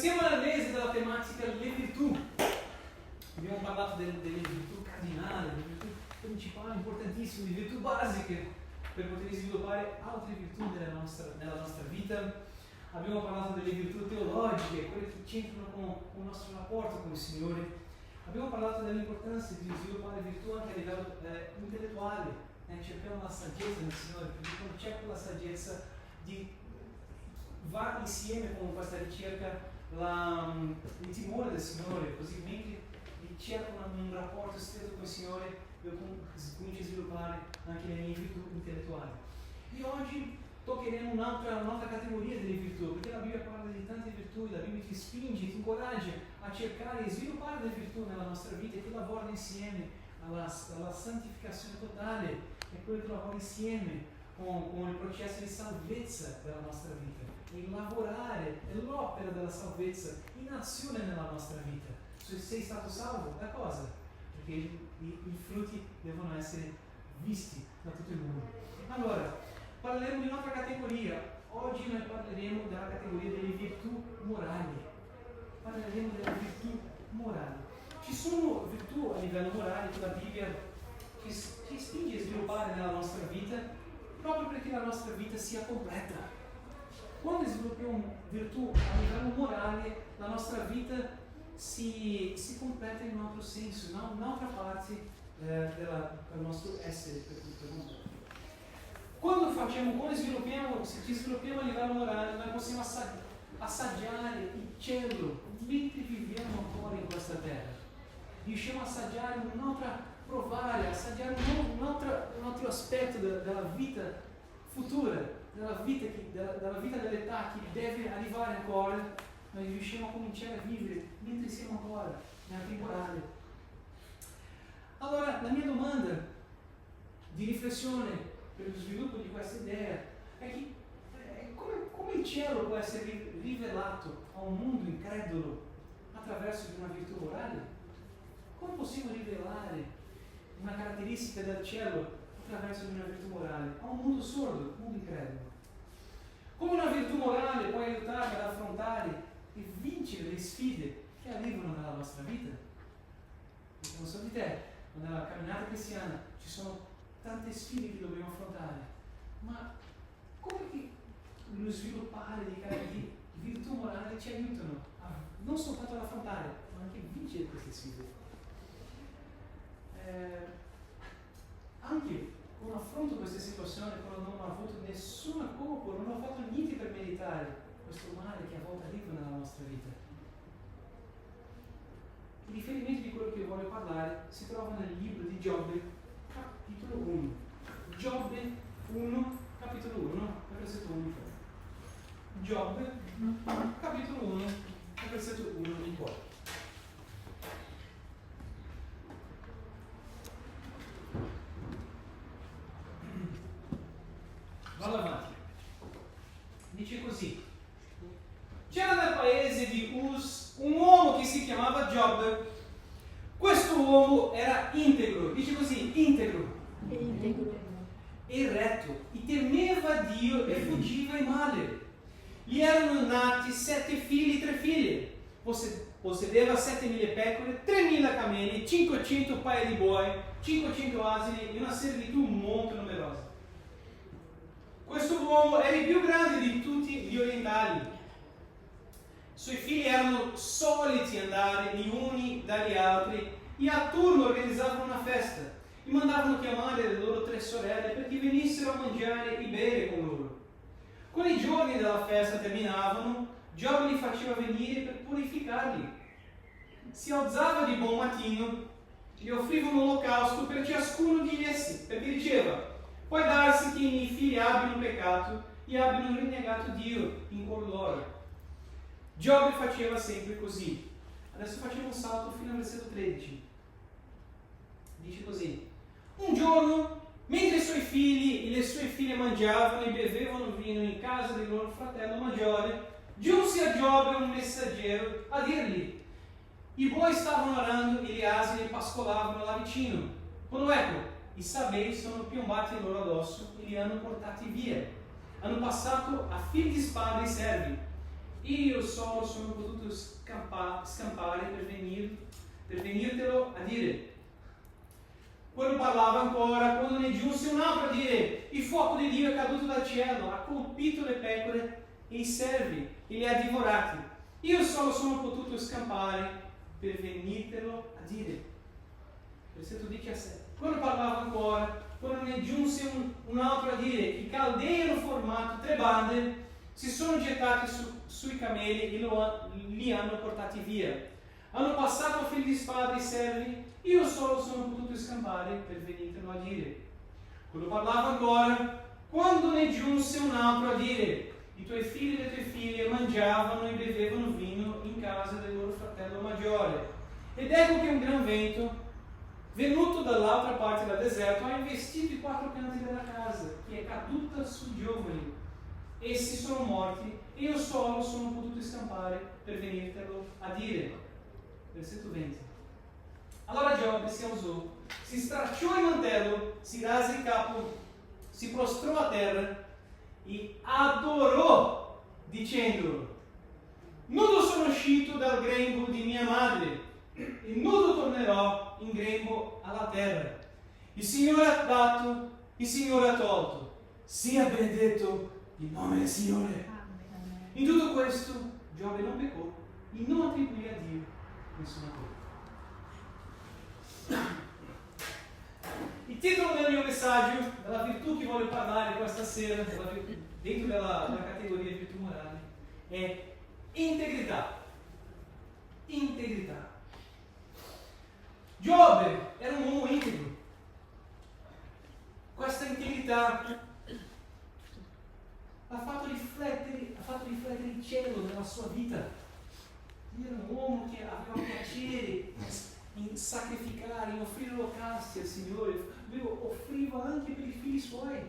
siamo nel mese della tematica le virtù. Abbiamo parlato delle virtù cardinali, delle virtù principali, importantissime, di virtù basiche per poter sviluppare altre virtù nella nostra vita. Abbiamo parlato delle virtù teologiche, quelle che c'entrano con il nostro rapporto con il Signore. Abbiamo parlato dell'importanza di sviluppare virtù anche a livello intellettuale. Cerchiamo la saggezza del Signore, perché quando c'è quella saggezza va insieme con questa ricerca il timore del Signore, così mentre cerco un rapporto stretto con il Signore, io comincio a sviluppare anche le mie virtù intellettuali. E oggi toccheremo un'altra categoria delle virtù, perché la Bibbia parla di tante virtù, la Bibbia ti spinge, ti incoraggia a cercare di sviluppare le virtù nella nostra vita e che lavorano insieme alla santificazione totale, e quello che lavora insieme con il processo di salvezza della nostra vita, e lavorare l'opera della salvezza in azione nella nostra vita. Se sei stato salvo, da cosa? Perché i frutti devono essere visti da tutto il mondo. Allora, parleremo di un'altra categoria. Oggi noi parleremo della categoria delle virtù morali. Parleremo delle virtù morali. Ci sono virtù a livello morale che la Bibbia ci spinge a sviluppare nella nostra vita, proprio perché la nostra vita sia completa. Quando sviluppiamo virtù a livello morale, la nostra vita si completa in un altro senso, in un'altra parte del nostro essere per tutto il mondo. Se ci sviluppiamo a livello morale, noi possiamo assaggiare il cielo mentre viviamo ancora in questa terra. Riusciamo a assaggiare assaggiare un altro aspetto della vita futura, della vita dell'età che deve arrivare ancora. Noi riusciamo a cominciare a vivere mentre siamo ancora nella temporale. Allora, la mia domanda di riflessione per lo sviluppo di questa idea è che come il cielo può essere rivelato a un mondo incredulo attraverso di una virtù morale? Come possiamo rivelare una caratteristica del cielo attraverso di una virtù morale a un mondo sordo, un mondo incredulo? Come una virtù morale può aiutarmi ad affrontare e vincere le sfide che arrivano nella nostra vita? Non so di te, ma nella camminata cristiana ci sono tante sfide che dobbiamo affrontare, ma come che lo sviluppare di virtù morali ci aiutano non soltanto ad affrontare, ma anche a vincere queste sfide? Anche quando affronto queste situazioni, quando non ho avuto nessuna colpa, non ho fatto niente per meritare questo male che a volte arriva nella nostra vita. Il riferimento di quello che voglio parlare si trova nel libro di Giobbe, capitolo 1. Giobbe 1, capitolo 1, versetto 1 in poi. Giobbe, capitolo 1, versetto 1 in poi. Vado avanti. Dice così: c'era nel paese di Uz un uomo che si chiamava Giobbe. Questo uomo era integro, dice così, integro e retto, e temeva Dio e fuggiva il male. Gli erano nati 7 figli e 3 figlie. Possedeva 7.000 pecore, 3.000 cameli, 500 paia di buoi, 500 asini e una servitù molto numerosa. Questo uomo era il più grande di tutti gli orientali. I suoi figli erano soliti andare gli uni dagli altri e a turno organizzavano una festa e mandavano chiamare le loro 3 sorelle perché venissero a mangiare e bere con loro. Quando i giorni della festa terminavano, Giobbe li faceva venire per purificarli. Si alzava di buon mattino, gli offriva un olocausto per ciascuno di essi, perché diceva: può darsi che i miei figli abbiano peccato e abbiano rinnegato Dio in cuor loro. Giobbe faceva sempre così. Adesso facciamo un salto fino al versetto 13. Dice così: un giorno, mentre i suoi figli e le sue figlie mangiavano e bevevano vino in casa del loro fratello maggiore, giunse a Giobbe un messaggero a dirgli: i buoi stavano arando e le asine pascolavano là vicino. Quando ecco, i sabei sono piombati loro addosso e li hanno portati via. Hanno passato a fili di spada i servi. io solo sono potuto scampare per venirtelo a dire. Quello parlava ancora quando ne giunse un altro a dire: il fuoco di Dio è caduto dal cielo, ha colpito le pecore e i servi e li ha divorati. Io solo sono potuto scampare per venirtelo a dire. Versetto 17. Quello parlava ancora quando ne giunse un altro a dire: i Caldei hanno formato 3 bande, si sono gettati sui cameli e li hanno portati via. Hanno passato a fili di spada i servi, io solo sono potuto scampare per venirtelo a dire. Quello parlava ancora quando ne giunse un altro a dire: i tuoi figli e le tue figlie mangiavano e bevevano vino in casa del loro fratello maggiore. Ed ecco che un gran vento, venuto dall'altra parte del deserto, ha investito i 4 canti della casa, che è caduta sui giovani. Essi sono morti e io solo sono potuto scampare per venirtelo a dire. Versetto 20. Allora Giobbe si alzò, si stracciò il mantello, si rase il capo, si prostrò a terra e adorò, dicendo: nudo sono uscito dal grembo di mia madre e nudo tornerò in grembo alla terra. Il Signore ha dato, il Signore ha tolto, sia benedetto il nome del Signore. In tutto questo Giobbe non peccò e non attribuì a Dio nessuna colpa. Il titolo del mio messaggio, della virtù che voglio parlare questa sera, dentro della categoria virtù morale, è integrità. Integrità. Giobbe era un uomo integro. Questa integrità ha fatto riflettere il cielo nella sua vita. Era un uomo che aveva piacere in sacrificare, in offrire olocausti al Signore. Lui offriva anche per i figli suoi.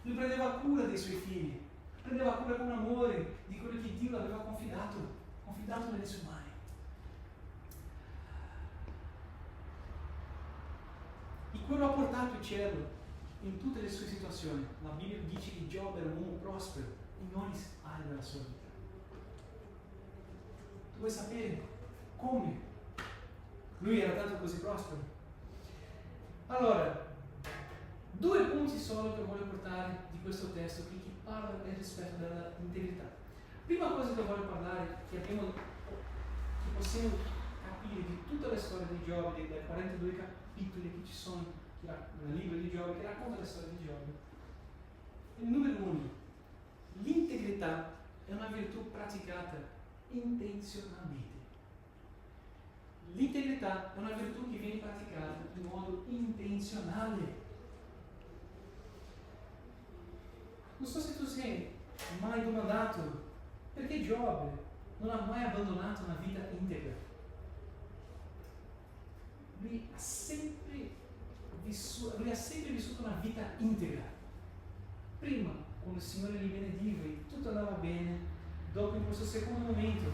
Lui prendeva cura dei suoi figli, prendeva cura con amore di quello che Dio aveva confidato nelle sue mani. E quello ha portato il cielo in tutte le sue situazioni. La Bibbia dice che Giobbe era un uomo prospero in ogni area della sua vita. Tu vuoi sapere come lui era tanto così prospero? Allora, 2 punti solo che voglio portare di questo testo che parla del rispetto dell'integrità. Prima cosa che voglio parlare, che possiamo capire di tutta la storia di Giobbe, dai 42 capitoli che ci sono nel libro di Giobbe, che racconta la storia di Giobbe. Il numero 1, l'integrità è una virtù praticata intenzionalmente. L'integrità è una virtù che viene praticata in modo intenzionale. Non so se tu sei mai domandato perché Giobbe non ha mai abbandonato una vita integra. Lui ha sempre vissuto una vita integra. Prima, quando il Signore gli benediva e tutto andava bene. Dopo, in questo secondo momento,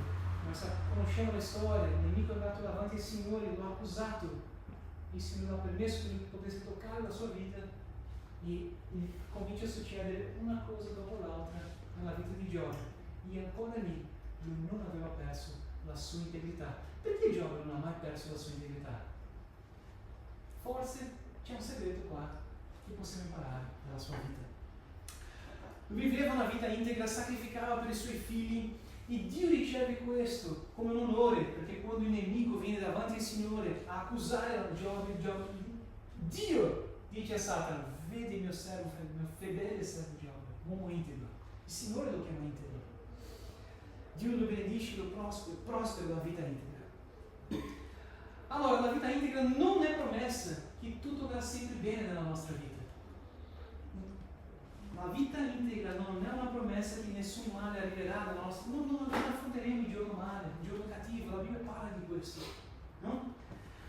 conosciamo le storie, il nemico è andato davanti al Signore, lo ha accusato, il Signore ha permesso che potesse toccare la sua vita e comincia a succedere una cosa dopo l'altra nella vita di Giobbe. E ancora lì lui non aveva perso la sua integrità. Perché Giobbe non ha mai perso la sua integrità? Forse c'è un segreto qua che possiamo imparare dalla sua vita. Viveva una vita integra, sacrificava per i suoi figli e Dio riceve questo come un onore, perché quando il nemico viene davanti al Signore a accusare Giobbe, Dio dice a Satana: vedi il mio servo, il mio fedele servo Giobbe, uomo integro. Il Signore lo chiama integro. Dio lo benedisce, lo prospera la vita integra. Allora, la vita integra non è promessa che tutto andrà sempre bene nella nostra vita. La vita integra non è una promessa che nessun male arriverà nella nostra vita. Non affronteremo il giorno male, il giorno cattivo. La Bibbia parla di questo. No?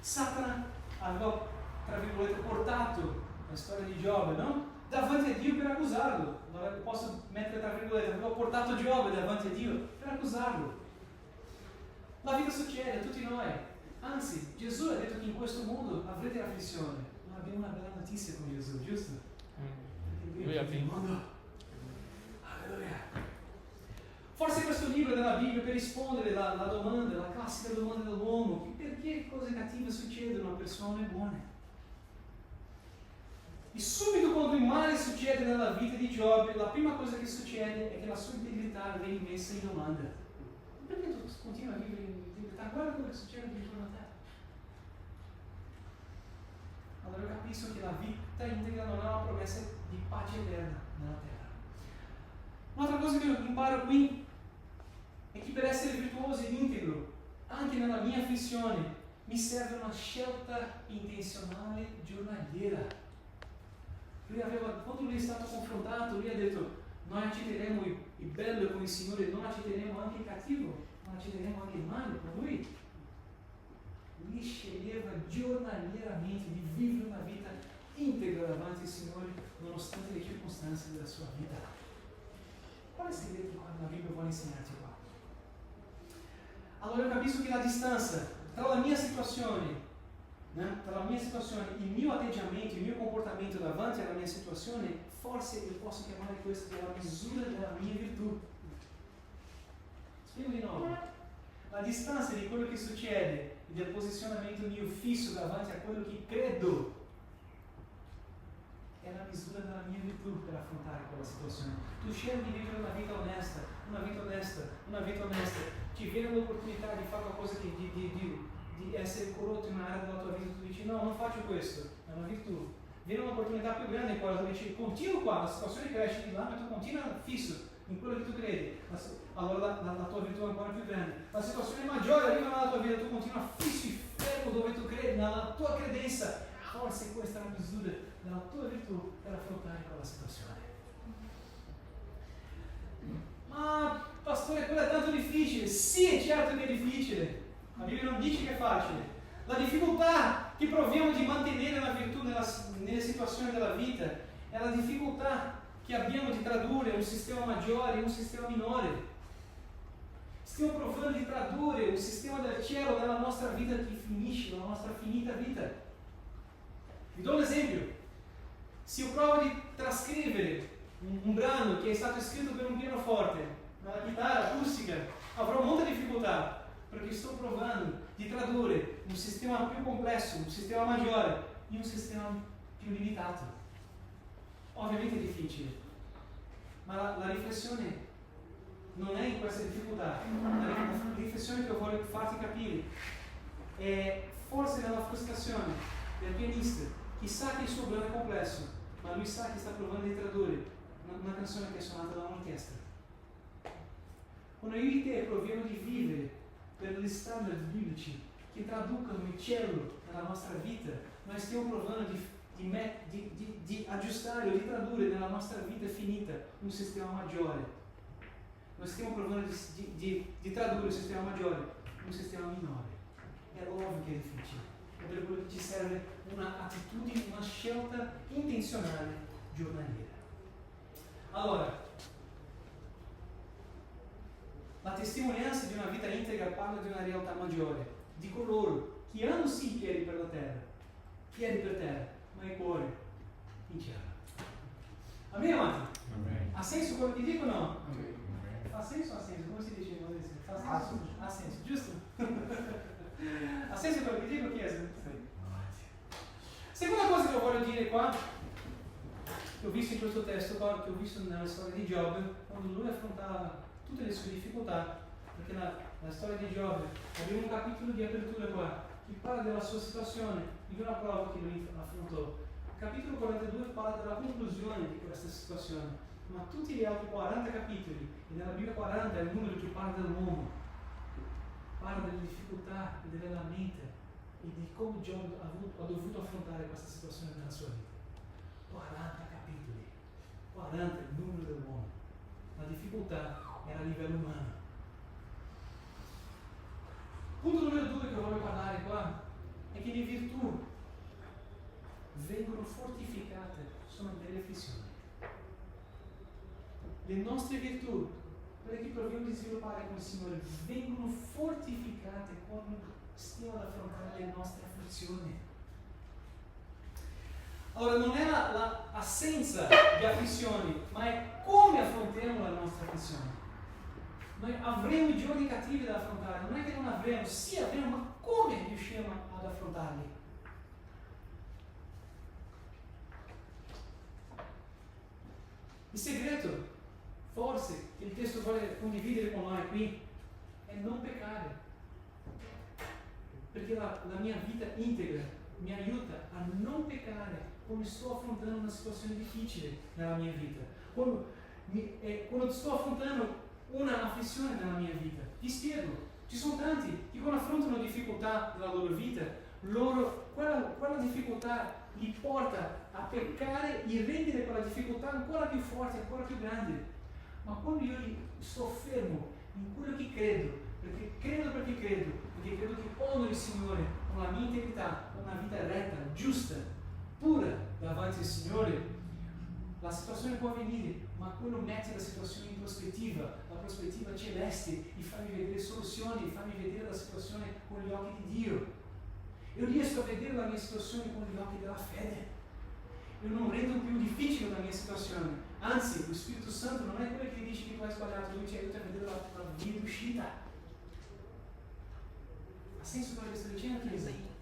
Satana aveva, tra virgolette, portato la storia di Giobbe, no? Davanti a Dio per accusarlo. Posso mettere tra virgolette, aveva portato Giobbe davanti a Dio per accusarlo. La vita succede a tutti noi. Anzi, Gesù ha detto che in questo mondo avrete afflizione. Ma abbiamo una bella notizia con Gesù, giusto? Alleluia. Forse questo libro della Bibbia per rispondere alla domanda, la classica domanda dell'uomo, perché cose cattive succedono a persone buone? E subito quando il male succede nella vita di Giobbe, la prima cosa che succede è che la sua integrità viene messa in domanda. Perché tu continui a vivere in integrità? Guarda quello che succede intorno a te. Allora io capisco che la vita integra non è una promessa di pace eterna nella terra. Un'altra cosa che io imparo qui è che per essere virtuoso ed integro, anche nella mia afflizione, mi serve una scelta intenzionale giornaliera. Quando lui è stato confrontato, lui ha detto: noi accetteremo il bello con il Signore, non accetteremo anche il cattivo, non accetteremo anche il male con lui. Lui sceglieva giornalieramente di vivere una vita integra davanti al Signore, nonostante le circostanze della sua vita. Qual è il segreto quando la Bibbia vuole insegnarti qua? Allora io capisco che la distanza tra la mia situazione, il mio atteggiamento, il mio comportamento davanti alla mia situazione, forse io posso chiamare questo della misura della mia virtù. Spiego di nuovo. La distanza di quello che succede e del posizionamento mio fisso davanti a quello che credo è la misura della mia virtù per affrontare quella situazione. Tu scegli di vivere una vita onesta, ti viene l'opportunità di fare qualcosa di essere corrotto in un'area della tua vita, tu dici no, non faccio questo, è una virtù. Viene un'opportunità più grande in quale tu dici continuo qua, la situazione cresce di là, ma tu continua fisso in quello che tu credi, allora la tua virtù è ancora più grande. La situazione maggiore arriva nella tua vita, tu continua fisso e fermo dove tu credi, nella tua credenza. Forse questa è la misura della tua virtù per affrontare quella situazione. Ma pastore, quello è tanto difficile. Sì, è certo che è difficile. La Bibbia non dice che è facile. La difficoltà che proviamo di mantenere la virtù nelle situazioni della vita è la difficoltà che abbiamo di tradurre un sistema maggiore in un sistema minore. Stiamo provando di tradurre un sistema del cielo nella nostra vita che finisce, nella nostra finita vita. Vi do un esempio. Se io provo di trascrivere un brano che è stato scritto per un pianoforte, una chitarra acustica, avrò molta difficoltà, perché sto provando di tradurre un sistema più complesso, un sistema maggiore, in un sistema più limitato. Ovviamente è difficile, ma la riflessione non è in questa difficoltà. La riflessione che io voglio farti capire è forse nella frustrazione del pianista che sa che il suo brano è complesso, ma lui sa che sta provando di tradurre una canzone che è suonata da un'orchestra. Quando io e te proviamo di vivere per gli standard biblici che traducono il cielo nella nostra vita, noi stiamo provando di aggiustare o di tradurre nella nostra vita finita un sistema maggiore. Noi stiamo provando di tradurre un sistema maggiore in un sistema minore. È ovvio che è difficile. È per quello che ci serve un'attitudine, una scelta intenzionale giornaliera. Allora, la testimonianza di una vita integra parla di una realtà maggiore, di coloro che hanno sì i piedi per la terra, piedi per terra, ma il cuore in cielo. Amen, amati? Amen. Ha senso quello che dico o no? Amen. Ha senso o ha senso? Come si dice in inglese? Ha senso, giusto? Ha senso quello che dico, Chiesa? Sì. Seconda cosa che voglio dire qua, che ho visto in questo testo qua, che ho visto nella storia di Giobbe, quando lui affrontava tutte le sue difficoltà, perché nella storia di Giobbe abbiamo un capitolo di apertura qua, che parla della sua situazione, di una prova che lui affrontò. Il capitolo 42 parla della conclusione di questa situazione, ma tutti gli altri 40 capitoli, e nella Bibbia 40 è il numero che parla dell'uomo, parla delle difficoltà e delle lamentele e di come Giobbe ha dovuto affrontare questa situazione nella sua vita. 40 capitoli, 40 è il numero dell'uomo. La difficoltà era a livello umano. Punto numero 2 che voglio parlare qua è che le virtù vengono fortificate, sono delle afflizioni. Le nostre virtù, quelle che proviamo di sviluppare con il Signore, vengono fortificate quando stiamo ad affrontare le nostre afflizioni. Allora non è l'assenza di afflizioni, ma è come affrontiamo la nostra afflizione. Noi avremo giorni cattivi da affrontare, non è che non avremo, sì avremo, ma come riusciremo ad affrontarli? Il segreto, forse, che il testo vuole condividere con noi qui, è non peccare. Perché la mia vita integra mi aiuta a non peccare quando sto affrontando una situazione difficile nella mia vita, quando sto affrontando una afflizione nella mia vita. Ti spiego, ci sono tanti che quando affrontano difficoltà nella loro vita, quella difficoltà li porta a peccare e rendere quella difficoltà ancora più forte, ancora più grande. Ma quando io sto fermo in quello che credo, perché credo che onoro il Signore con la mia integrità, con una vita retta, giusta, pura davanti al Signore, la situazione può venire, ma quello mette la situazione in prospettiva, la prospettiva celeste, e fammi vedere soluzioni, fammi vedere la situazione con gli occhi di Dio. Io riesco a vedere la mia situazione con gli occhi della fede. Io non rendo più difficile la mia situazione, anzi, lo Spirito Santo non è quello che dice che tu hai sbagliato, lui ti aiuta a vedere la via d'uscita. Ha senso quello che sto dicendo, Chiesa?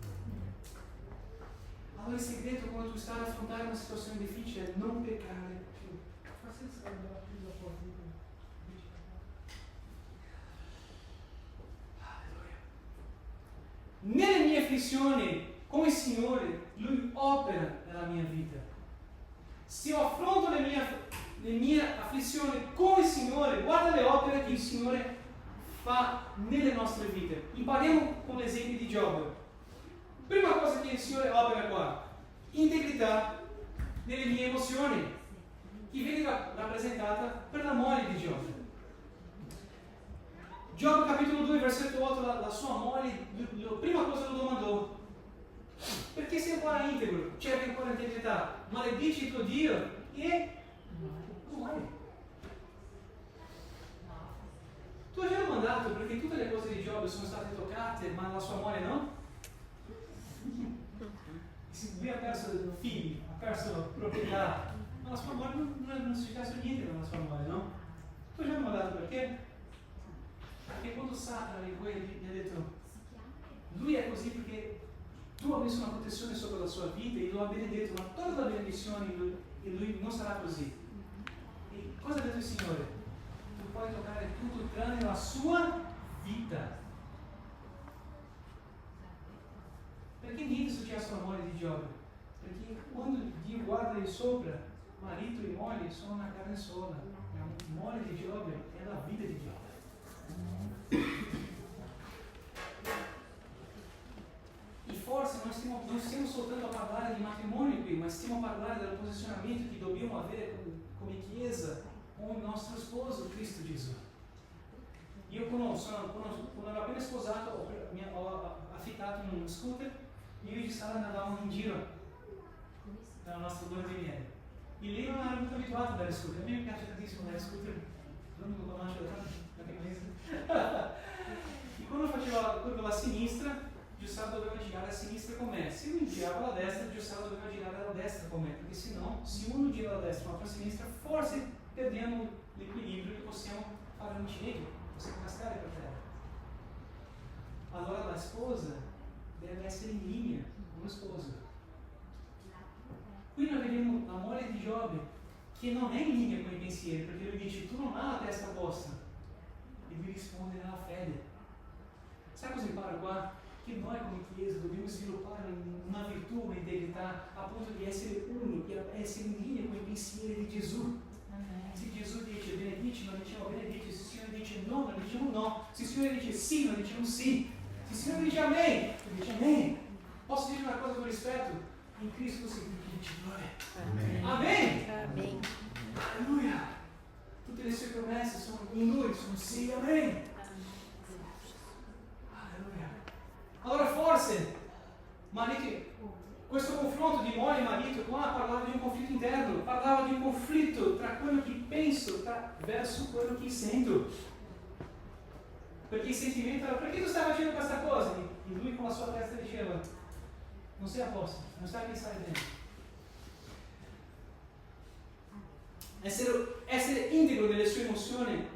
Allora il segreto quando tu stai ad affrontare una situazione difficile è non peccare più. Alleluia. Nelle mie afflizioni, come il Signore, Lui opera nella mia vita. Se io affronto le mie afflizioni con il Signore, guarda le opere che il Signore fa nelle nostre vite. Impariamo con l'esempio di Giobbe. Prima cosa che il Signore opera qua, integrità nelle mie emozioni, che viene rappresentata per la moglie di Giobbe. Giobbe capitolo 2 versetto 8, la sua moglie, la prima cosa lo domandò: perché sei ancora integro? Cerchi ancora integrità? Maledici il tuo Dio e muori. Tu hai già domandato perché tutte le cose di Giobbe sono state toccate, ma la sua moglie no? Lui ha perso figli, ha perso proprietà, ma la sua moglie non è successo niente con la sua moglie, no? Tu hai già domandato perché? Perché quando Satana gli ha detto lui è così perché tu hai messo una protezione sopra la sua vita e lo ha benedetto, ma tolta la benedizione e lui non sarà così. E cosa ha detto il Signore? Tu puoi toccare tutto tranne la sua vita. Perché niente è successo alla moglie di Giobbe? Perché quando Dio guarda di sopra, marito e moglie sono una carne sola. La moglie di Giobbe è la vita di Giobbe. E forse non stiamo soltanto a parlare di matrimonio qui, ma stiamo a parlare del posizionamento che dobbiamo avere come Chiesa con il nostro sposo, Cristo Gesù. Io quando ero appena sposato, ho affittato un scooter. Io e Sara andavamo in giro nella nostra luna di miele. E lei non era molto abituata ad andare scooter. A me piace tantissimo andare scooter, non lo conosce da che e quando facevo la curva alla sinistra, Giussara doveva girare a sinistra con me. Se lui girava alla destra, Giussara doveva girare alla destra con me, perché sennò, se uno gira alla destra e l'altro a sinistra, forse perdiamo l'equilibrio e possiamo fare un incidente, possiamo cascare per terra. Allora la sposa deve essere in linea con lo sposo. Qui noi vediamo la moglie di Giobbe che non è in linea con i pensieri, perché lui dice tu non hai la testa posta, e lui risponde nella fede. Sai cosa imparo qua? Che noi come Chiesa dobbiamo sviluppare una virtù, un'integrità, appunto di essere uno, di essere in linea con i pensieri di Gesù. Se Gesù dice benedici, non diciamo benedici; se il Signore dice no, non diciamo no; se il Signore dice sì, non diciamo sì; se il Signore dice amen, non dice amen. Posso dire una cosa con rispetto? In Cristo si dice gloria. Amen. Amen. Amen. Alleluia. Tutte le sue promesse sono in Lui, sono sì, amen. Allora forse, questo confronto di moglie e marito qua parlava di un conflitto interno, parlava di un conflitto tra quello che penso verso quello che sento. Perché il sentimento era: perché tu stai facendo questa cosa? E lui con la sua testa diceva: non sei a posto, non stai a pensare bene. Essere integro nelle sue emozioni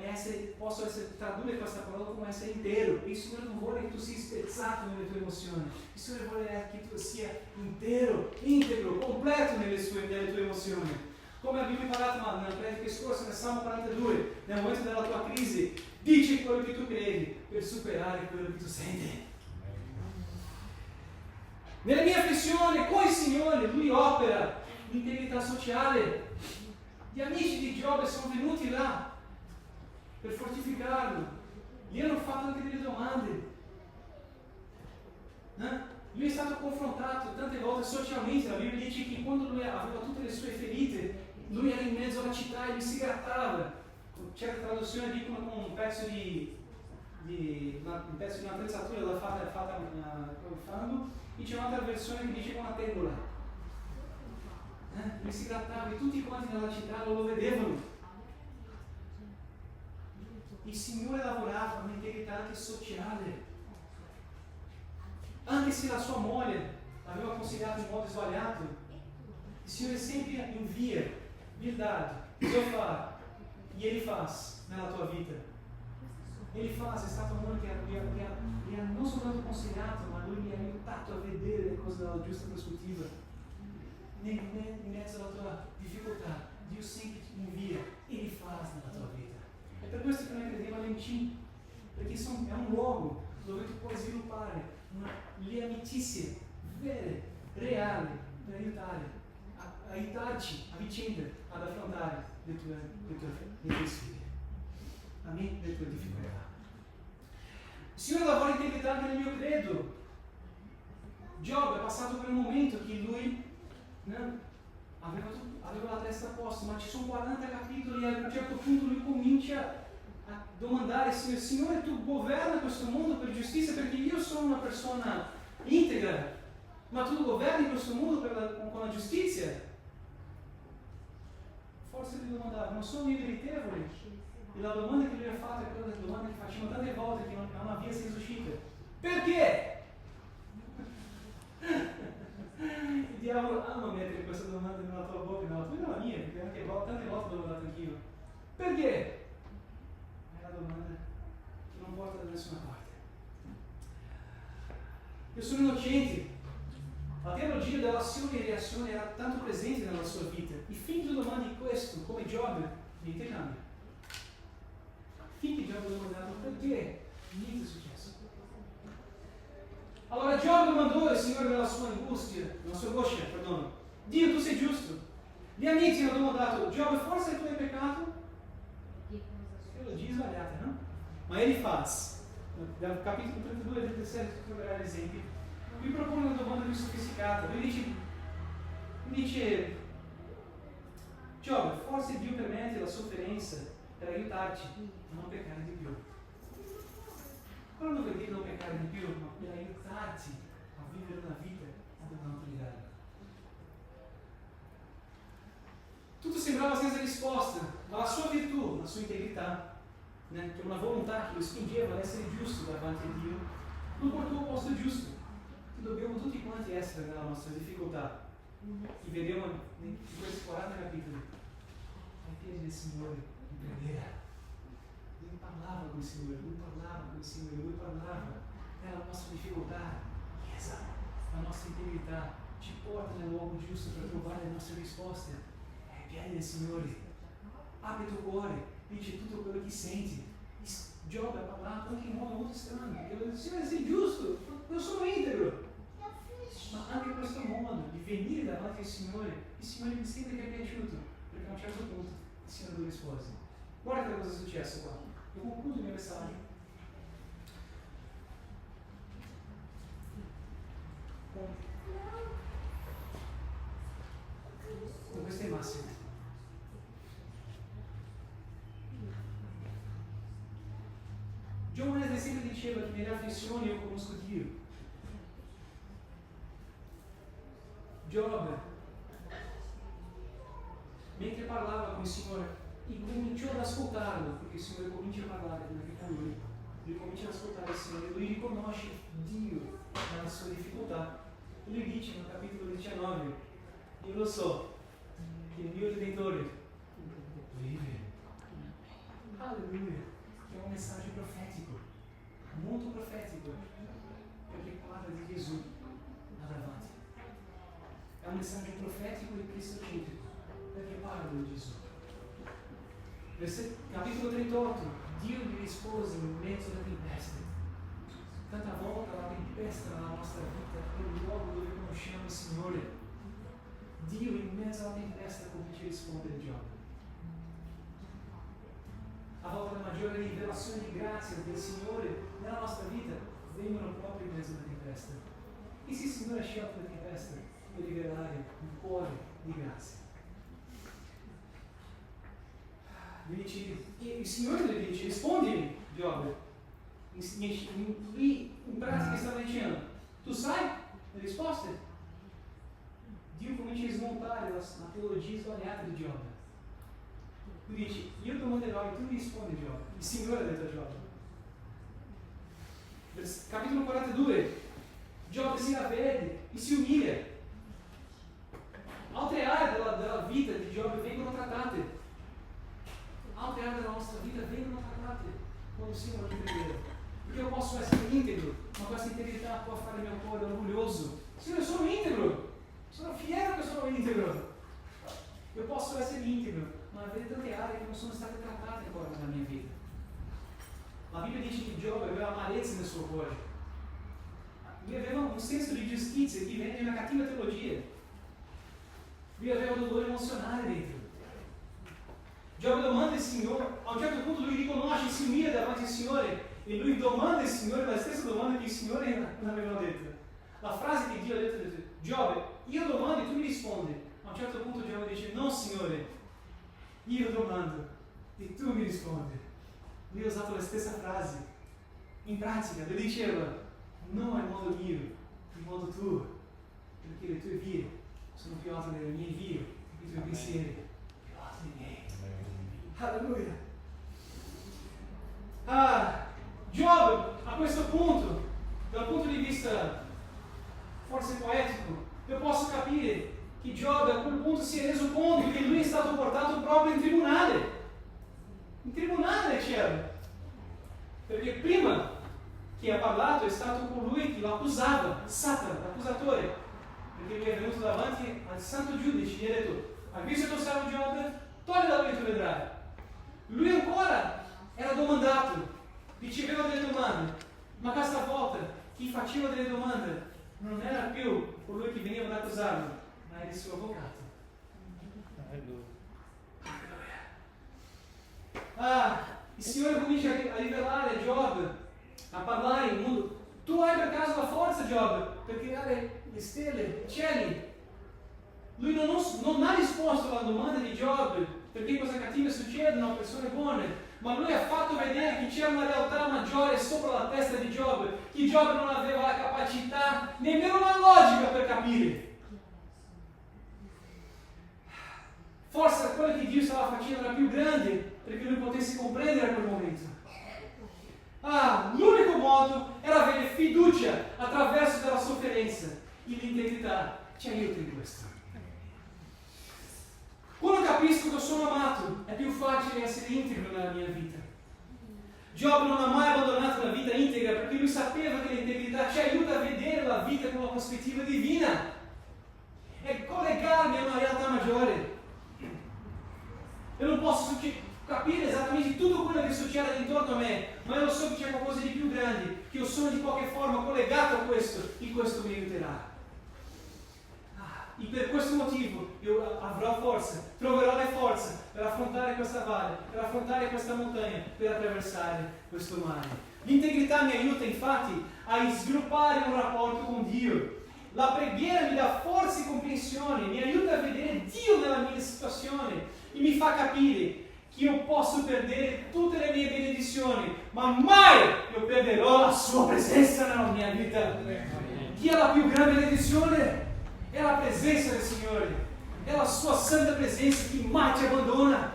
posso tradurre questa parola come essere intero. Il Signore non vuole che tu sia spezzato nelle tue emozioni. Il Signore vuole che tu sia intero, integro, completo nelle tue emozioni. Come abbiamo imparato nella predica scorsa, nel Salmo 42, nel momento della tua crisi, dici quello che tu credi per superare quello che tu senti. Nella mia afflizione con il Signore, Lui opera l'integrità sociale. Gli amici di Giobbe sono venuti là per fortificarlo. Gli hanno fatto anche delle domande. Lui è stato confrontato tante volte socialmente. La Bibbia dice che quando lui aveva tutte le sue ferite, lui era in mezzo alla città e lui si grattava. Certe traduzioni dicono con un pezzo di un'attrezzatura fatta con fango, e c'è un'altra versione che dice con una tegola. Lui si grattava e tutti quanti nella città lo vedevano. Il Signore lavorava un'integrità anche sociale. Anche se la sua moglie l'aveva consigliato in modo sbagliato, il Signore sempre invia Bildad, Zofar e Elifaz nella tua vita. Elifaz è stato uno che li ha non soltanto consigliato, ma lui mi ha aiutato a vedere le cose dalla giusta prospettiva. In mezzo alla tua difficoltà, Dio sempre ti invia Elifaz nella tua vita. È per questo che noi crediamo all'Intim, perché è un luogo dove tu puoi sviluppare le amicizie vere, reali, per aiutarci a vicenda ad affrontare le tue sfide. Amen? Le tue difficoltà. Il Signore lavora integrità anche nel mio credo. Giobbe è passato per un momento che lui aveva la testa a posto, ma ci sono 40 capitoli e a un certo punto lui comincia a domandare: Signore, tu governa questo mondo per giustizia, perché io sono una persona integra, ma tu governi questo mondo con la giustizia? Forse lui domandava: non sono io meritevole? E la domanda che lui ha fatto è quella domanda che facciamo tante volte, che non avvia senza uscita: perché? Il diavolo ama mettere questa domanda nella tua bocca, nella tua e nella mia, perché anche tante volte l'ho dato anch'io. Perché? È una domanda che non porta da nessuna parte. Io sono innocente. La teologia dell'azione e reazione era tanto presente nella sua vita. E finché tu domandi questo, come Giobbe, niente cambia. Finché Giobbe domandato perché, niente è successo. Allora Giobbe mandò il Signore nella sua angustia, nella sua angoscia, perdono: Dio, tu sei giusto. Gli amici hanno domandato: Giobbe, forse tu hai peccato? Teologia sbagliata, no? Ma Elifaz, dal capitolo 32 e 37 tu troverai l'esempio, lui propone una domanda più sofisticata. Lui dice: Giobbe, forse Dio permette la sofferenza per aiutarci a non peccare di più. Quello non vuol dire non peccare di più, ma per aiutarti a vivere una vita ad un altro livello. Tutto sembrava senza risposta, ma la sua virtù, la sua integrità, che è una volontà che lo spingeva ad essere giusto davanti a Dio, lo portò al posto giusto. E dobbiamo tutti quanti essere nella nostra difficoltà. E vediamo in questi 40 capitoli ai piedi del Signore in preghiera. Lui parlava con il Signore, lui parlava nella nostra difficoltà. Chiesa, la nostra integrità ci porta nel luogo giusto per trovare le nostre risposte. È ai piedi del Signore. Apri il tuo cuore, dici tutto quello che senti. Giobbe ha parlato anche in modo molto strano, perché ha detto: Signore, sei giusto, io sono integro. Ma anche questo modo di venire davanti al Signore, il Signore mi sembra che è piaciuto, perché a un certo punto il Signore lo rispose. Guarda cosa è successo qua. Io concludo il mio messaggio con queste massime. John Wesley sempre diceva che nelle afflizioni io conosco Dio. Giobbe, mentre parlava con il Signore, incominciò ad ascoltarlo, perché il Signore comincia a parlare anche con lui comincia ad ascoltare il Signore, lui riconosce Dio nella sua difficoltà. Lui dice nel capitolo 19: io lo so che il mio Redentore vive. Aleluia! Que é uma mensagem profética, muito profético, porque a palavra de Jesus adelante. É uma mensagem profética e cristocêntrica, porque a palavra de Jesus. Capítulo 38, Dio lhe rispose in mezzo alla tempesta. Tanta volta la tempesta nella nostra vita è il luogo dove conosciamo il Signore. Dio in mezzo alla tempesta comincia a rispondere a Giobbe. A volta la maggiore rivelazione di grazia del Signore nella nostra vita vengono proprio in mezzo alla tempesta. E se il Signore ha scelto la tempesta per rivelare un cuore di grazia. E il Signore le dice, rispondimi, Giobbe. Lì in pratica stava dicendo, tu sai le risposte? Dio comincia a smontare la teologia sbagliata di Giobbe. Lui dice, io domanderò e tu mi rispondi, Giobbe. Il Signore ha detto a Giobbe. Capitolo 42, Giobbe si ravvede e si umilia. Altre aree della vita di Giobbe vengono trattate. Altre aree della nostra vita vengono trattate quando siamo di preghiera. Perché io posso essere integro, ma questa integrità può fare il mio cuore orgoglioso. Se io sono integro, sono fiero che sono integro. Io posso essere integro, ma avere tante aree che non sono state trattate ancora nella mia vita. La Bibbia dice che Giobbe aveva amarezza nel suo cuore. Lui aveva un senso di giustizia che viene da una cattiva teologia. Lui aveva un dolore emozionale dentro. Giobbe domanda il Signore, a un certo punto lui riconosce, si umilia davanti al Signore e lui domanda il Signore la stessa domanda che il Signore non aveva detto. La frase che Dio ha detto, Giobbe, io domando e tu mi rispondi. A un certo punto Giobbe dice, no Signore, io domando e tu mi rispondi. Lui ha usato la stessa frase. In pratica, lui diceva, non in modo mio, in modo tuo, perché le tue vie sono più alte delle mie vie, i tuoi pensieri più alti dei miei. Alleluia. Giobbe a questo punto, dal punto di vista forse poetico, io posso capire che Giobbe a quel punto si è reso conto che lui è stato portato proprio in tribunale. In tribunale c'era. Perché prima che ha parlato è stato colui che lo accusava, Satana, l'accusatore. Perché lui è venuto davanti al santo giudice e gli ha detto, hai visto il tuo servo Giobbe? Togli da lui e tu vedrai. Lui ancora era domandato, riceveva delle domande, ma questa volta chi faceva delle domande non era più colui che veniva ad accusarlo, ma era il suo avvocato. Il Signore comincia a rivelare a Giobbe, a parlare il mondo. Tu hai per caso la forza, Giobbe, per creare le stelle, i cieli? Lui non ha risposto alla domanda di Giobbe, perché cose cattive succedono a persone buone, ma lui ha fatto vedere che c'era una realtà maggiore sopra la testa di Giobbe, che Giobbe non aveva la capacità, nemmeno la logica per capire. Forse quello che Dio stava facendo era più grande perché lui potesse comprendere a quel momento. L'unico modo era avere fiducia attraverso della sofferenza e l'integrità ci aiuta in questo. Quando capisco che sono amato, è più facile essere integro nella mia vita. Giobbe non ha mai abbandonato una vita integra perché lui sapeva che l'integrità ci aiuta a vedere la vita con una prospettiva divina e collegarmi a una realtà maggiore. Io non posso capire esattamente tutto quello che succede intorno a me, ma io so che c'è qualcosa di più grande, che io sono di qualche forma collegato a questo, e questo mi aiuterà. E per questo motivo io avrò forza, troverò le forze per affrontare questa valle, per affrontare questa montagna, per attraversare questo mare. L'integrità mi aiuta infatti a sviluppare un rapporto con Dio. La preghiera mi dà forza e comprensione, mi aiuta a vedere Dio nella mia situazione e mi fa capire che io posso perdere tutte le mie benedizioni, ma mai io perderò la sua presenza nella mia vita. Chi ha la più grande benedizione? È la presenza del Signore, è la sua santa presenza che mai ti abbandona.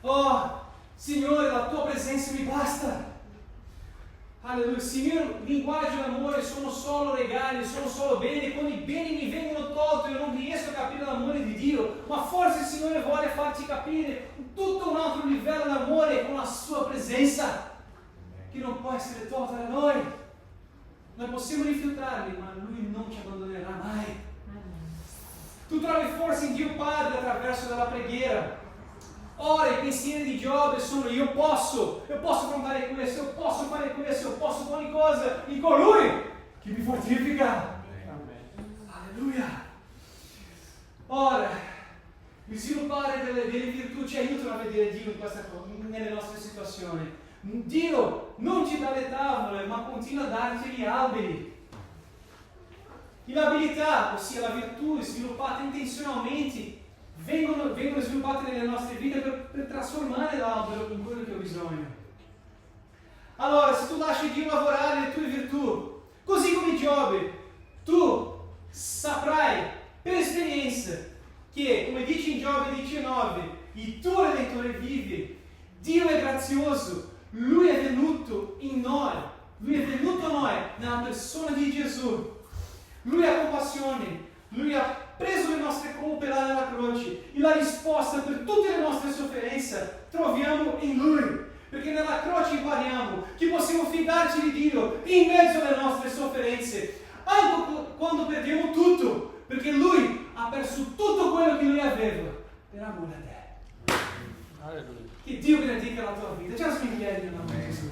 Oh, Signore, la tua presenza mi basta. Alleluia, se il mio linguaggio d'amore sono solo regali, sono solo beni, e quando i beni mi vengono tolti io non riesco a capire l'amore di Dio, ma forse il Signore vuole farci capire tutto un altro livello d'amore con la sua presenza, che non può essere tolta da noi. Noi possiamo rifiutarli, ma Lui non ci abbandonerà mai. Tu trovi forse in Dio Padre attraverso la preghiera. Ora i pensieri di Giobbe sono: io posso affrontare questo, io posso fare questo, io posso fare ogni cosa in colui che mi fortifica. Alleluia. Ora, il sviluppare delle virtù ci aiutano a vedere Dio in questa cosa, nelle nostre situazioni. Dio non ci dà le tavole, ma continua a darci gli alberi. L'abilità, ossia la virtù sviluppata intenzionalmente, vengono sviluppate nelle nostre vite per trasformare l'albero in quello che ho bisogno. Allora, se tu lasci Dio lavorare le tue virtù, così come Giobbe, tu saprai per esperienza che, come dice in Giobbe 19, il tuo Redentore vive, Dio è grazioso, Lui è venuto in noi, Lui è venuto a noi nella persona di Gesù. Lui ha compassione, Lui ha preso le nostre colpe là nella croce e la risposta per tutte le nostre sofferenze troviamo in Lui, perché nella croce impariamo che possiamo fidarci di Dio in mezzo alle nostre sofferenze, anche quando perdiamo tutto, perché Lui ha perso tutto quello che Lui aveva per amore a te. Alleluia. Che Dio benedica la tua vita. Già in piedi nel nome di Gesù.